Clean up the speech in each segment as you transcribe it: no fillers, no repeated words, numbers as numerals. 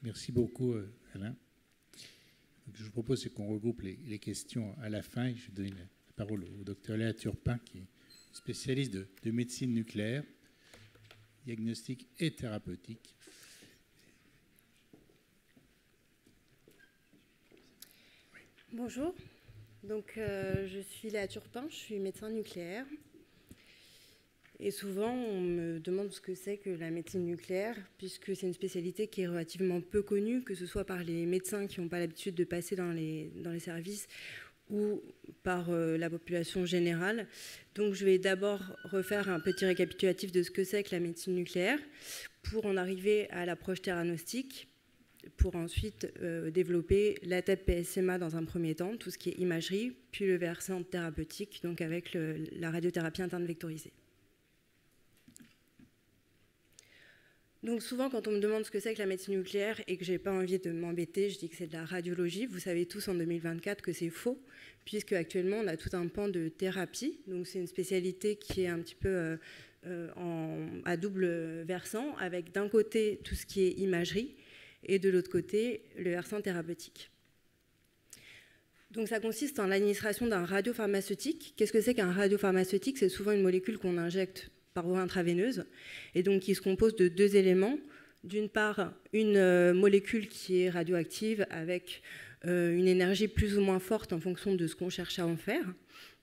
Merci beaucoup, Alain. Donc, je vous propose qu'on regroupe les questions à la fin. Et je donne la parole au docteur Léa Turpin, qui est spécialiste de médecine nucléaire, diagnostic et thérapeutique. Bonjour, donc je suis Léa Turpin, je suis médecin nucléaire. Et souvent, on me demande ce que c'est que la médecine nucléaire, puisque c'est une spécialité qui est relativement peu connue, que ce soit par les médecins qui n'ont pas l'habitude de passer dans les services ou par la population générale. Donc je vais d'abord refaire un petit récapitulatif de ce que c'est que la médecine nucléaire, pour en arriver à l'approche theranostique, pour ensuite développer la TEP PSMA dans un premier temps, tout ce qui est imagerie, puis le versant thérapeutique, donc avec la radiothérapie interne vectorisée. Donc souvent, quand on me demande ce que c'est que la médecine nucléaire et que je n'ai pas envie de m'embêter, je dis que c'est de la radiologie. Vous savez tous en 2024 que c'est faux, puisque actuellement on a tout un pan de thérapie. Donc c'est une spécialité qui est un petit peu à double versant, avec d'un côté tout ce qui est imagerie et de l'autre côté le versant thérapeutique. Donc ça consiste en l'administration d'un radiopharmaceutique. Qu'est-ce que c'est qu'un radiopharmaceutique? C'est souvent une molécule qu'on injecte par voie intraveineuse, et donc qui se compose de deux éléments. D'une part, une molécule qui est radioactive avec une énergie plus ou moins forte en fonction de ce qu'on cherche à en faire,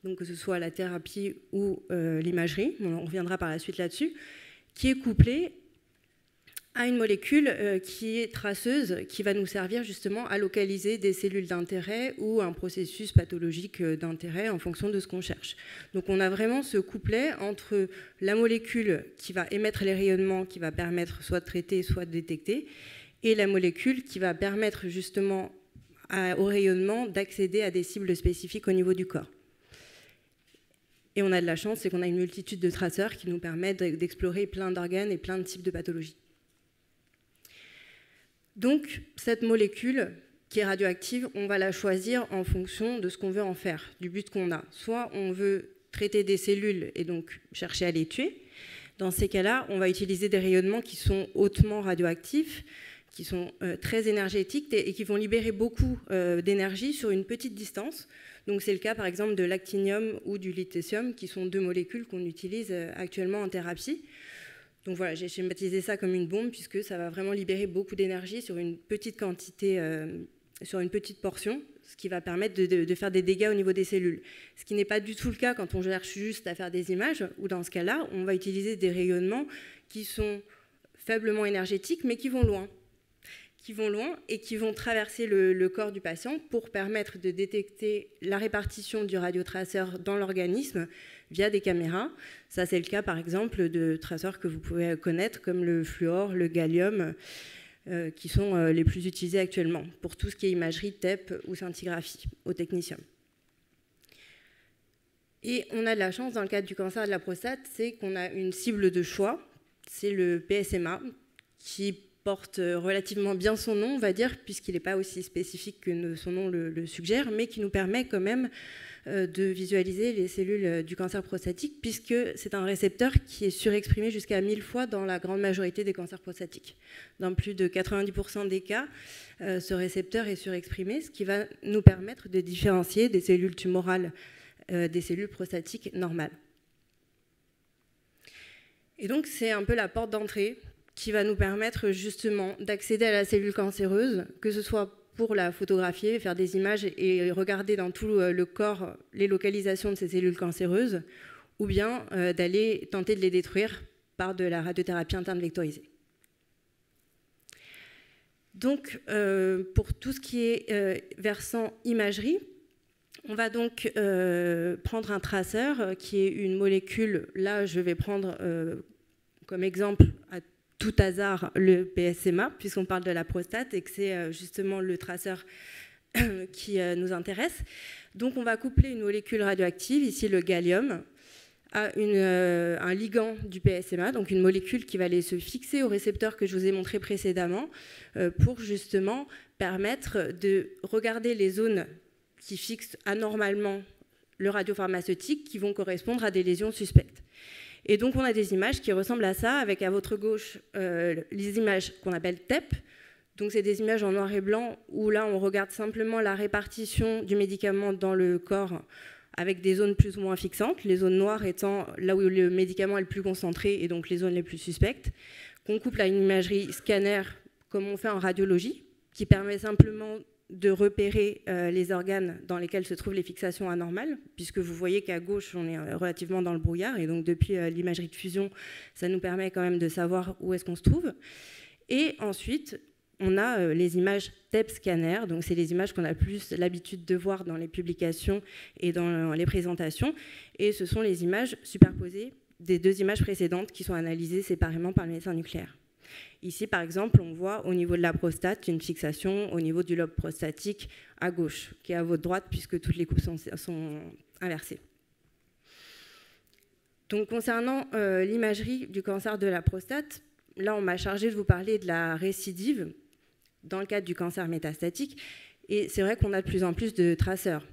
donc que ce soit la thérapie ou l'imagerie, on reviendra par la suite là-dessus, qui est couplée à une molécule qui est traceuse, qui va nous servir justement à localiser des cellules d'intérêt ou un processus pathologique d'intérêt en fonction de ce qu'on cherche. Donc on a vraiment ce couplet entre la molécule qui va émettre les rayonnements, qui va permettre soit de traiter, soit de détecter, et la molécule qui va permettre justement au rayonnement d'accéder à des cibles spécifiques au niveau du corps. Et on a de la chance, c'est qu'on a une multitude de traceurs qui nous permettent d'explorer plein d'organes et plein de types de pathologies. Donc, cette molécule qui est radioactive, on va la choisir en fonction de ce qu'on veut en faire, du but qu'on a. Soit on veut traiter des cellules et donc chercher à les tuer. Dans ces cas-là, on va utiliser des rayonnements qui sont hautement radioactifs, qui sont très énergétiques et qui vont libérer beaucoup d'énergie sur une petite distance. Donc c'est le cas par exemple de l'actinium ou du lutécium, qui sont deux molécules qu'on utilise actuellement en thérapie. Donc voilà, j'ai schématisé ça comme une bombe, puisque ça va vraiment libérer beaucoup d'énergie sur une petite quantité, sur une petite portion, ce qui va permettre de faire des dégâts au niveau des cellules. Ce qui n'est pas du tout le cas quand on cherche juste à faire des images, où dans ce cas-là, on va utiliser des rayonnements qui sont faiblement énergétiques, mais qui vont loin et qui vont traverser le corps du patient pour permettre de détecter la répartition du radiotraceur dans l'organisme via des caméras. Ça, c'est le cas, par exemple, de traceurs que vous pouvez connaître, comme le fluor, le gallium, qui sont les plus utilisés actuellement pour tout ce qui est imagerie, TEP ou scintigraphie au technicium. Et on a de la chance, dans le cadre du cancer de la prostate, c'est qu'on a une cible de choix, c'est le PSMA, qui porte relativement bien son nom, on va dire, puisqu'il n'est pas aussi spécifique que son nom le suggère, mais qui nous permet quand même de visualiser les cellules du cancer prostatique, puisque c'est un récepteur qui est surexprimé jusqu'à 1000 fois dans la grande majorité des cancers prostatiques. Dans plus de 90% des cas, ce récepteur est surexprimé, ce qui va nous permettre de différencier des cellules tumorales des cellules prostatiques normales. Et donc, c'est un peu la porte d'entrée qui va nous permettre justement d'accéder à la cellule cancéreuse, que ce soit pour la photographier, faire des images et regarder dans tout le corps les localisations de ces cellules cancéreuses, ou bien d'aller tenter de les détruire par de la radiothérapie interne vectorisée. Donc, pour tout ce qui est versant imagerie, on va donc prendre un traceur qui est une molécule. Là, je vais prendre comme exemple à tout hasard le PSMA, puisqu'on parle de la prostate et que c'est justement le traceur qui nous intéresse. Donc on va coupler une molécule radioactive, ici le gallium, à un ligand du PSMA, donc une molécule qui va aller se fixer au récepteur que je vous ai montré précédemment, pour justement permettre de regarder les zones qui fixent anormalement le radiopharmaceutique, qui vont correspondre à des lésions suspectes. Et donc, on a des images qui ressemblent à ça, avec à votre gauche les images qu'on appelle TEP, Donc c'est des images en noir et blanc où là on regarde simplement la répartition du médicament dans le corps avec des zones plus ou moins fixantes, les zones noires étant là où le médicament est le plus concentré et donc les zones les plus suspectes, qu'on couple à une imagerie scanner comme on fait en radiologie, qui permet simplement de repérer les organes dans lesquels se trouvent les fixations anormales, puisque vous voyez qu'à gauche, on est relativement dans le brouillard, et donc depuis l'imagerie de fusion, ça nous permet quand même de savoir où est-ce qu'on se trouve. Et ensuite, on a les images TEP scanner, donc c'est les images qu'on a plus l'habitude de voir dans les publications et dans les présentations, et ce sont les images superposées des deux images précédentes qui sont analysées séparément par le médecin nucléaire. Ici, par exemple, on voit au niveau de la prostate une fixation au niveau du lobe prostatique à gauche, qui est à votre droite, puisque toutes les coupes sont inversées. Donc, concernant l'imagerie du cancer de la prostate, là, on m'a chargé de vous parler de la récidive dans le cadre du cancer métastatique. Et c'est vrai qu'on a de plus en plus de traceurs.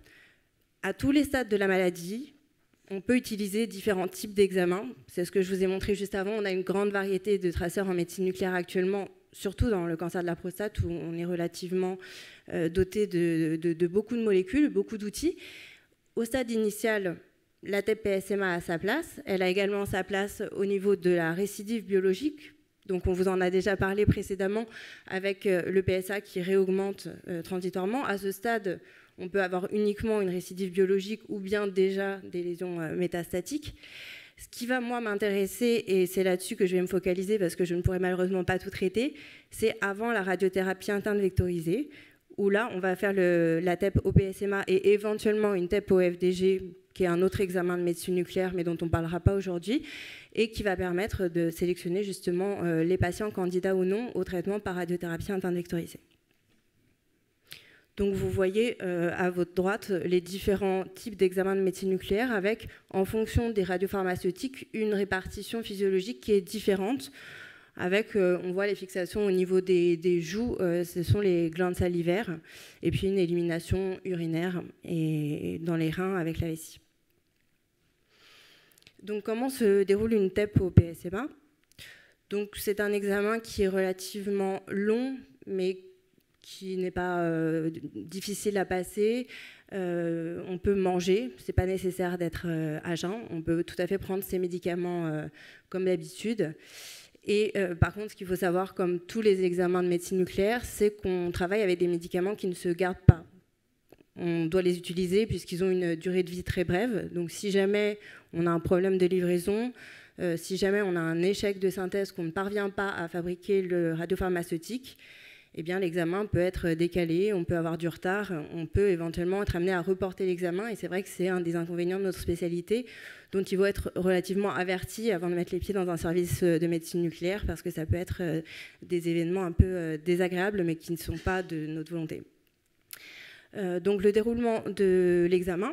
À tous les stades de la maladie, on peut utiliser différents types d'examens. C'est ce que je vous ai montré juste avant. On a une grande variété de traceurs en médecine nucléaire actuellement, surtout dans le cancer de la prostate, où on est relativement doté de beaucoup de molécules, beaucoup d'outils. Au stade initial, la TEP-PSMA a sa place. Elle a également sa place au niveau de la récidive biologique. Donc on vous en a déjà parlé précédemment avec le PSA qui réaugmente transitoirement. À ce stade, on peut avoir uniquement une récidive biologique ou bien déjà des lésions métastatiques. Ce qui va, moi, m'intéresser, et c'est là-dessus que je vais me focaliser parce que je ne pourrai malheureusement pas tout traiter, c'est avant la radiothérapie interne vectorisée, où là, on va faire la TEP au PSMA et éventuellement une TEP au FDG, qui est un autre examen de médecine nucléaire, mais dont on ne parlera pas aujourd'hui, et qui va permettre de sélectionner justement les patients candidats ou non au traitement par radiothérapie interne vectorisée. Donc vous voyez à votre droite les différents types d'examens de médecine nucléaire avec, en fonction des radiopharmaceutiques, une répartition physiologique qui est différente. Avec, on voit les fixations au niveau des joues, ce sont les glandes salivaires, et puis une élimination urinaire et dans les reins avec la vessie. Donc comment se déroule une TEP au PSMA? Donc c'est un examen qui est relativement long, mais qui n'est pas difficile à passer. On peut manger, ce n'est pas nécessaire d'être à jeun. On peut tout à fait prendre ses médicaments comme d'habitude. Et par contre, ce qu'il faut savoir, comme tous les examens de médecine nucléaire, c'est qu'on travaille avec des médicaments qui ne se gardent pas. On doit les utiliser puisqu'ils ont une durée de vie très brève. Donc si jamais on a un problème de livraison, si jamais on a un échec de synthèse, qu'on ne parvient pas à fabriquer le radiopharmaceutique, eh bien l'examen peut être décalé, on peut avoir du retard, on peut éventuellement être amené à reporter l'examen. Et c'est vrai que c'est un des inconvénients de notre spécialité, dont il faut être relativement averti avant de mettre les pieds dans un service de médecine nucléaire, parce que ça peut être des événements un peu désagréables, mais qui ne sont pas de notre volonté. Donc le déroulement de l'examen.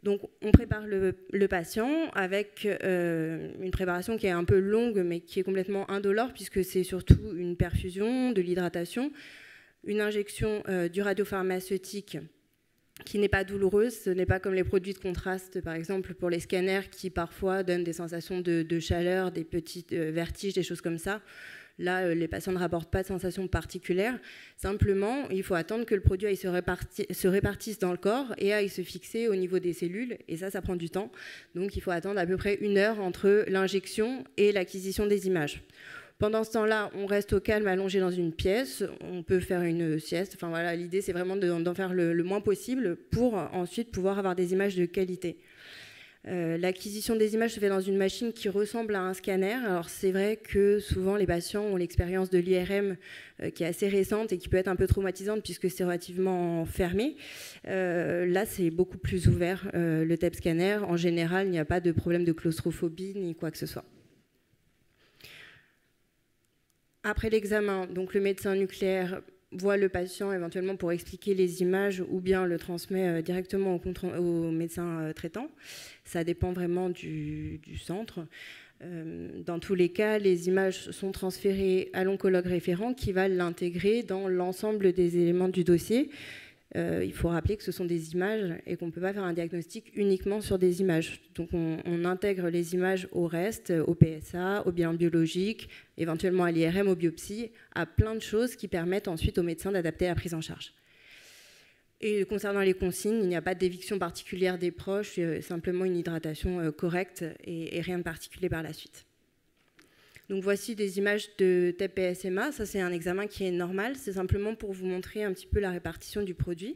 Donc on prépare le patient avec une préparation qui est un peu longue mais qui est complètement indolore puisque c'est surtout une perfusion, de l'hydratation, une injection du radiopharmaceutique qui n'est pas douloureuse. Ce n'est pas comme les produits de contraste par exemple pour les scanners qui parfois donnent des sensations de chaleur, des petits vertiges, des choses comme ça. Là, les patients ne rapportent pas de sensations particulières. Simplement, il faut attendre que le produit aille se répartisse dans le corps et aille se fixer au niveau des cellules. Et ça prend du temps. Donc, il faut attendre à peu près 1 heure entre l'injection et l'acquisition des images. Pendant ce temps-là, on reste au calme, allongé dans une pièce. On peut faire une sieste. Enfin, voilà, l'idée, c'est vraiment d'en faire le moins possible pour ensuite pouvoir avoir des images de qualité. L'acquisition des images se fait dans une machine qui ressemble à un scanner. Alors c'est vrai que souvent les patients ont l'expérience de l'IRM qui est assez récente et qui peut être un peu traumatisante puisque c'est relativement fermé. Là c'est beaucoup plus ouvert le TEP scanner. En général il n'y a pas de problème de claustrophobie ni quoi que ce soit. Après l'examen, donc le médecin nucléaire voit le patient éventuellement pour expliquer les images ou bien le transmet directement au médecin traitant. Ça dépend vraiment du centre. Dans tous les cas, les images sont transférées à l'oncologue référent qui va l'intégrer dans l'ensemble des éléments du dossier. il faut rappeler que ce sont des images et qu'on ne peut pas faire un diagnostic uniquement sur des images. Donc on intègre les images au reste, au PSA, au bilan biologique, éventuellement à l'IRM, aux biopsies, à plein de choses qui permettent ensuite aux médecins d'adapter la prise en charge. Et concernant les consignes, il n'y a pas d'éviction particulière des proches, simplement une hydratation correcte et rien de particulier par la suite. Donc voici des images de TEP-PSMA. Ça, c'est un examen qui est normal. C'est simplement pour vous montrer un petit peu la répartition du produit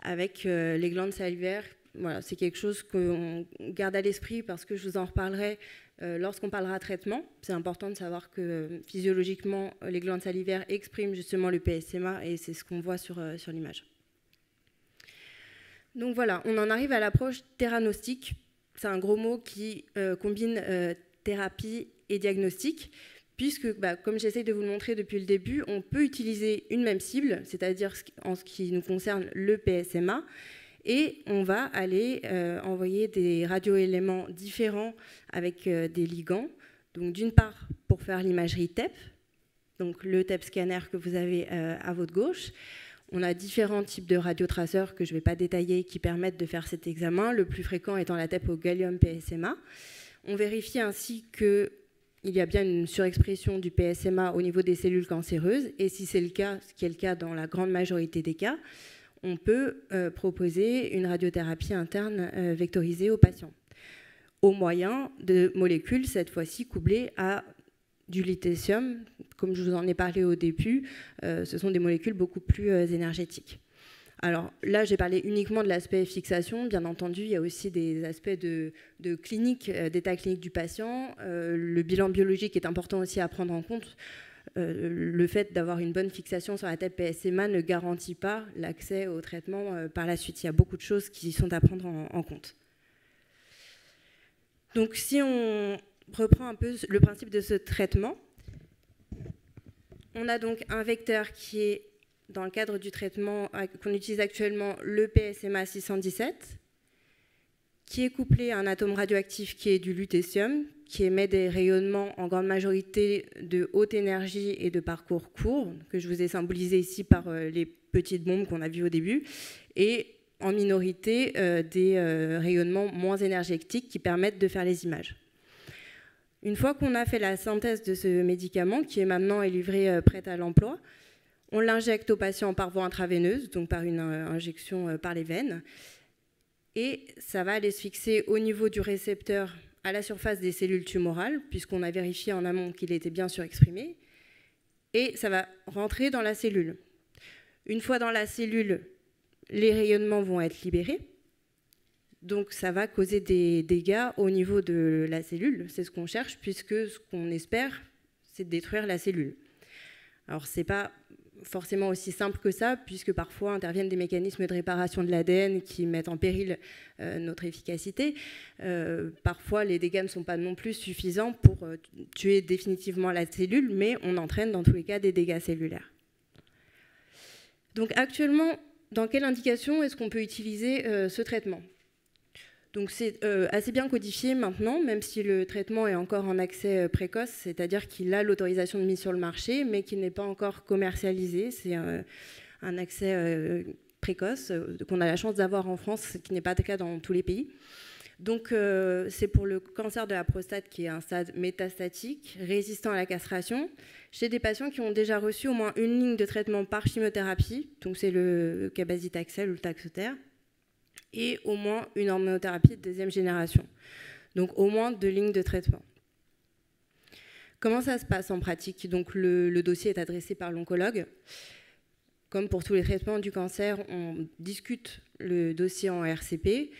avec les glandes salivaires. Voilà, c'est quelque chose qu'on garde à l'esprit parce que je vous en reparlerai lorsqu'on parlera traitement. C'est important de savoir que physiologiquement, les glandes salivaires expriment justement le PSMA et c'est ce qu'on voit sur l'image. Donc voilà, on en arrive à l'approche theranostique. C'est un gros mot qui combine thérapie et diagnostic, puisque, comme j'essaie de vous le montrer depuis le début, on peut utiliser une même cible, c'est-à-dire en ce qui nous concerne le PSMA, et on va aller envoyer des radioéléments différents avec des ligands. Donc d'une part, pour faire l'imagerie TEP, donc le TEP scanner que vous avez à votre gauche. On a différents types de radiotraceurs que je ne vais pas détailler qui permettent de faire cet examen, le plus fréquent étant la TEP au gallium PSMA. On vérifie ainsi qu'il y a bien une surexpression du PSMA au niveau des cellules cancéreuses, et si c'est le cas, ce qui est le cas dans la grande majorité des cas, on peut proposer une radiothérapie interne vectorisée aux patients, au moyen de molécules, cette fois-ci couplées à du lithium. Comme je vous en ai parlé au début, ce sont des molécules beaucoup plus énergétiques. Alors là, j'ai parlé uniquement de l'aspect fixation. Bien entendu, il y a aussi des aspects de clinique, d'état clinique du patient. Le bilan biologique est important aussi à prendre en compte. Le fait d'avoir une bonne fixation sur la TEP PSMA ne garantit pas l'accès au traitement par la suite. Il y a beaucoup de choses qui sont à prendre en compte. Donc si on reprend un peu le principe de ce traitement, on a donc un vecteur qui est dans le cadre du traitement qu'on utilise actuellement, le PSMA 617, qui est couplé à un atome radioactif qui est du lutetium, qui émet des rayonnements en grande majorité de haute énergie et de parcours court, que je vous ai symbolisé ici par les petites bombes qu'on a vues au début, et en minorité des rayonnements moins énergétiques qui permettent de faire les images. Une fois qu'on a fait la synthèse de ce médicament, qui est maintenant livré prêt à l'emploi, on l'injecte au patient par voie intraveineuse, donc par une injection par les veines, et ça va aller se fixer au niveau du récepteur à la surface des cellules tumorales, puisqu'on a vérifié en amont qu'il était bien surexprimé, et ça va rentrer dans la cellule. Une fois dans la cellule, les rayonnements vont être libérés, donc ça va causer des dégâts au niveau de la cellule, c'est ce qu'on cherche, puisque ce qu'on espère, c'est de détruire la cellule. Alors c'est pas forcément aussi simple que ça, puisque parfois interviennent des mécanismes de réparation de l'ADN qui mettent en péril notre efficacité. Parfois, les dégâts ne sont pas non plus suffisants pour tuer définitivement la cellule, mais on entraîne dans tous les cas des dégâts cellulaires. Donc actuellement, dans quelle indication est-ce qu'on peut utiliser ce traitement ? Donc c'est assez bien codifié maintenant, même si le traitement est encore en accès précoce, c'est-à-dire qu'il a l'autorisation de mise sur le marché, mais qu'il n'est pas encore commercialisé. C'est un accès précoce qu'on a la chance d'avoir en France, ce qui n'est pas le cas dans tous les pays. Donc c'est pour le cancer de la prostate qui est un stade métastatique, résistant à la castration, chez des patients qui ont déjà reçu au moins une ligne de traitement par chimiothérapie, donc c'est le cabazitaxel ou le Taxotere, et au moins une hormonothérapie de deuxième génération. Donc au moins 2 lignes de traitement. Comment ça se passe en pratique ? Donc le dossier est adressé par l'oncologue. Comme pour tous les traitements du cancer, on discute le dossier en RCP.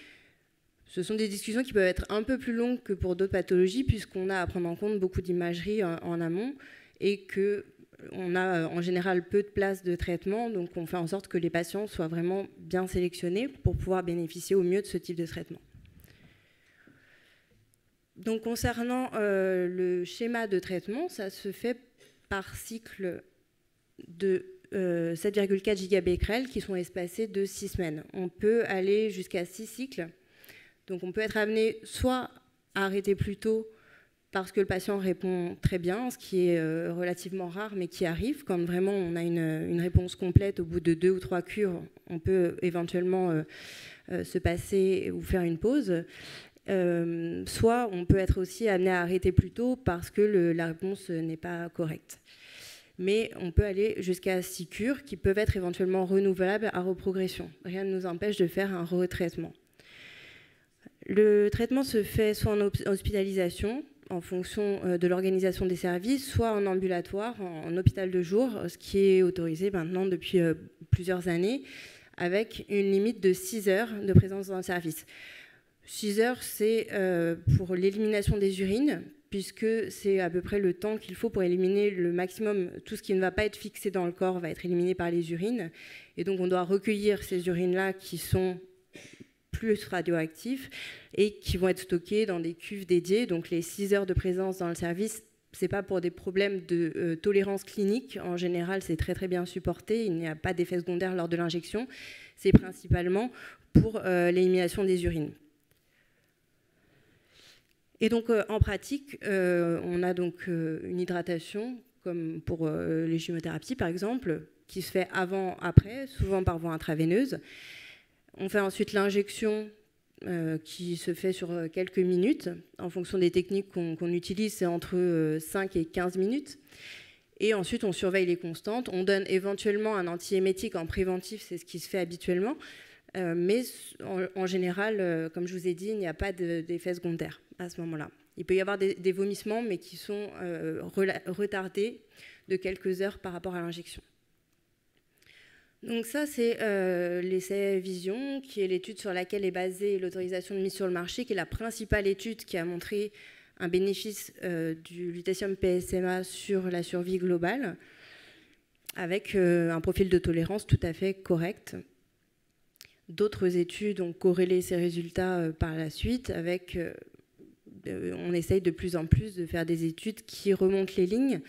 Ce sont des discussions qui peuvent être un peu plus longues que pour d'autres pathologies, puisqu'on a à prendre en compte beaucoup d'imagerie en amont et qu'on a en général peu de places de traitement, donc on fait en sorte que les patients soient vraiment bien sélectionnés pour pouvoir bénéficier au mieux de ce type de traitement. Donc concernant le schéma de traitement, ça se fait par cycle de 7,4 gigabecquerels qui sont espacés de 6 semaines. On peut aller jusqu'à 6 cycles. Donc on peut être amené soit à arrêter plus tôt parce que le patient répond très bien, ce qui est relativement rare, mais qui arrive. Quand vraiment on a une réponse complète au bout de 2 ou 3 cures, on peut éventuellement se passer ou faire une pause. Soit on peut être aussi amené à arrêter plus tôt parce que la réponse n'est pas correcte. Mais on peut aller jusqu'à 6 cures qui peuvent être éventuellement renouvelables à reprogression. Rien ne nous empêche de faire un retraitement. Le traitement se fait soit en hospitalisation, en fonction de l'organisation des services, soit en ambulatoire, en hôpital de jour, ce qui est autorisé maintenant depuis plusieurs années, avec une limite de 6 heures de présence dans le service. 6 heures, c'est pour l'élimination des urines, puisque c'est à peu près le temps qu'il faut pour éliminer le maximum. Tout ce qui ne va pas être fixé dans le corps va être éliminé par les urines. Et donc, on doit recueillir ces urines-là qui sont plus radioactifs et qui vont être stockés dans des cuves dédiées. Donc les 6 heures de présence dans le service, ce n'est pas pour des problèmes de tolérance clinique. En général, c'est très très bien supporté. Il n'y a pas d'effet secondaire lors de l'injection. C'est principalement pour l'élimination des urines. Et donc en pratique, on a donc une hydratation, comme pour les chimiothérapies par exemple, qui se fait avant-après, souvent par voie intraveineuse. On fait ensuite l'injection qui se fait sur quelques minutes. En fonction des techniques qu'on utilise, c'est entre 5 et 15 minutes. Et ensuite, on surveille les constantes. On donne éventuellement un antiémétique en préventif, c'est ce qui se fait habituellement. Mais en général, comme je vous ai dit, il n'y a pas d'effet secondaire à ce moment-là. Il peut y avoir des vomissements, mais qui sont retardés de quelques heures par rapport à l'injection. Donc ça, c'est l'essai Vision, qui est l'étude sur laquelle est basée l'autorisation de mise sur le marché, qui est la principale étude qui a montré un bénéfice du lutécium PSMA sur la survie globale, avec un profil de tolérance tout à fait correct. D'autres études ont corrélé ces résultats par la suite, avec... on essaye de plus en plus de faire des études qui remontent les lignes,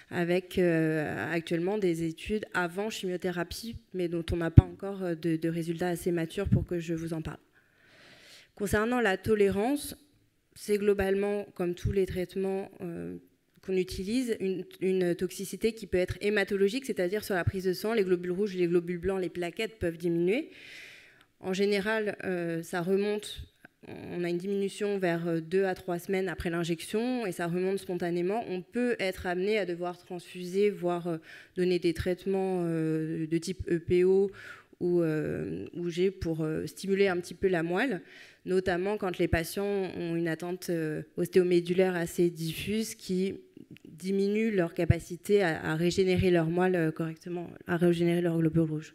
avec actuellement des études avant chimiothérapie, mais dont on n'a pas encore de résultats assez matures pour que je vous en parle. Concernant la tolérance, c'est globalement, comme tous les traitements qu'on utilise, une toxicité qui peut être hématologique, c'est-à-dire sur la prise de sang, les globules rouges, les globules blancs, les plaquettes peuvent diminuer. En général, ça remonte... On a une diminution vers 2 à 3 semaines après l'injection et ça remonte spontanément. On peut être amené à devoir transfuser, voire donner des traitements de type EPO ou G pour stimuler un petit peu la moelle, notamment quand les patients ont une attente ostéomédulaire assez diffuse qui diminue leur capacité à régénérer leur moelle correctement, à régénérer leurs globules rouges.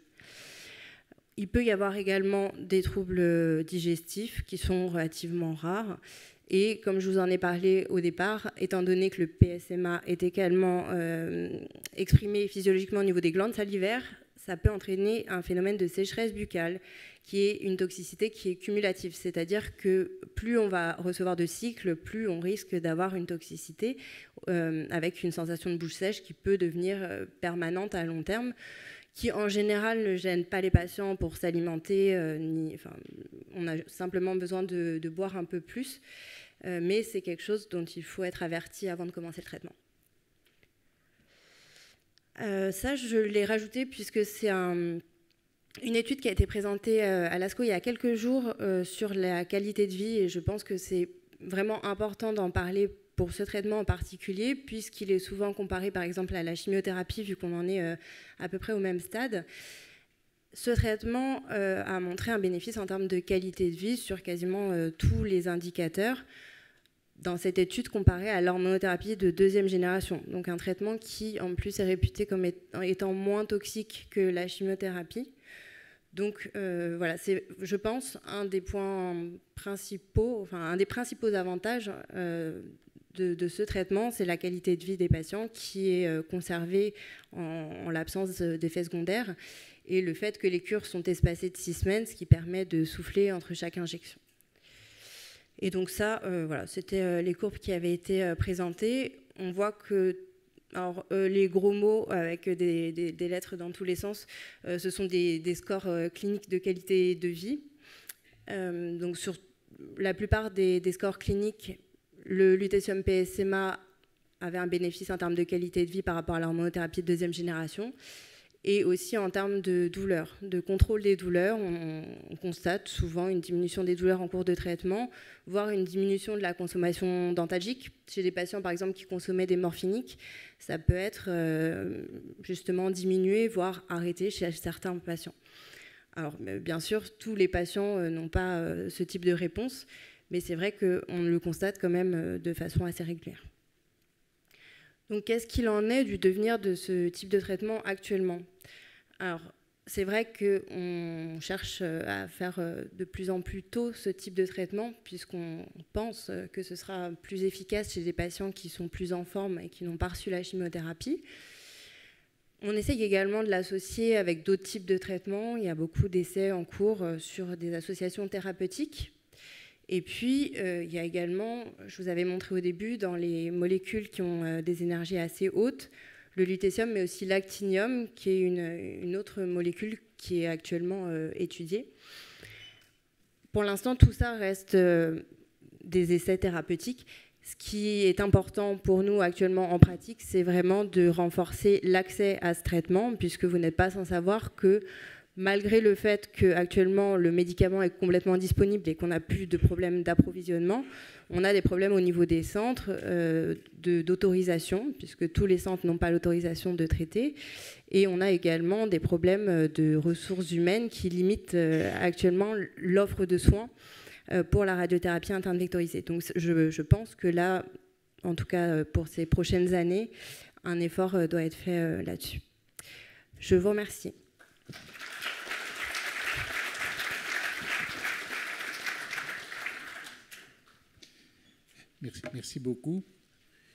Il peut y avoir également des troubles digestifs qui sont relativement rares. Et comme je vous en ai parlé au départ, étant donné que le PSMA est également exprimé physiologiquement au niveau des glandes salivaires, ça peut entraîner un phénomène de sécheresse buccale, qui est une toxicité qui est cumulative. C'est-à-dire que plus on va recevoir de cycles, plus on risque d'avoir une toxicité avec une sensation de bouche sèche qui peut devenir permanente à long terme, qui en général ne gêne pas les patients pour s'alimenter, on a simplement besoin de boire un peu plus, mais c'est quelque chose dont il faut être averti avant de commencer le traitement. Ça, je l'ai rajouté puisque c'est une étude qui a été présentée à l'ASCO il y a quelques jours sur la qualité de vie, et je pense que c'est vraiment important d'en parler pour ce traitement en particulier, puisqu'il est souvent comparé par exemple à la chimiothérapie, vu qu'on en est à peu près au même stade. Ce traitement a montré un bénéfice en termes de qualité de vie sur quasiment tous les indicateurs dans cette étude comparée à l'hormonothérapie de 2e génération. Donc un traitement qui en plus est réputé comme étant moins toxique que la chimiothérapie. Donc voilà, c'est, je pense, un des points principaux, enfin un des principaux avantages de ce traitement, c'est la qualité de vie des patients qui est conservée en l'absence d'effets secondaires et le fait que les cures sont espacées de 6 semaines, ce qui permet de souffler entre chaque injection. Et donc ça, voilà, c'était les courbes qui avaient été présentées. On voit que alors, les gros mots avec des lettres dans tous les sens, ce sont des scores cliniques de qualité de vie. Donc sur la plupart des scores cliniques, le lutécium PSMA avait un bénéfice en termes de qualité de vie par rapport à l'hormonothérapie de deuxième génération. Et aussi en termes de douleur, de contrôle des douleurs, on constate souvent une diminution des douleurs en cours de traitement, voire une diminution de la consommation dentalgique. Chez des patients, par exemple, qui consommaient des morphiniques, ça peut être justement diminué, voire arrêté chez certains patients. Alors, bien sûr, tous les patients n'ont pas ce type de réponse, mais c'est vrai qu'on le constate quand même de façon assez régulière. Donc, qu'est-ce qu'il en est du devenir de ce type de traitement actuellement? Alors, c'est vrai qu'on cherche à faire de plus en plus tôt ce type de traitement, puisqu'on pense que ce sera plus efficace chez des patients qui sont plus en forme et qui n'ont pas reçu la chimiothérapie. On essaye également de l'associer avec d'autres types de traitements. Il y a beaucoup d'essais en cours sur des associations thérapeutiques. Et puis, il y a également, je vous avais montré au début, dans les molécules qui ont des énergies assez hautes, le lutécium, mais aussi l'actinium, qui est une autre molécule qui est actuellement étudiée. Pour l'instant, tout ça reste des essais thérapeutiques. Ce qui est important pour nous actuellement en pratique, c'est vraiment de renforcer l'accès à ce traitement, puisque vous n'êtes pas sans savoir que malgré le fait qu'actuellement le médicament est complètement disponible et qu'on n'a plus de problème d'approvisionnement, on a des problèmes au niveau des centres d'autorisation, puisque tous les centres n'ont pas l'autorisation de traiter. Et on a également des problèmes de ressources humaines qui limitent actuellement l'offre de soins pour la radiothérapie interne vectorisée. Donc je pense que là, en tout cas pour ces prochaines années, un effort doit être fait là-dessus. Je vous remercie. Merci beaucoup.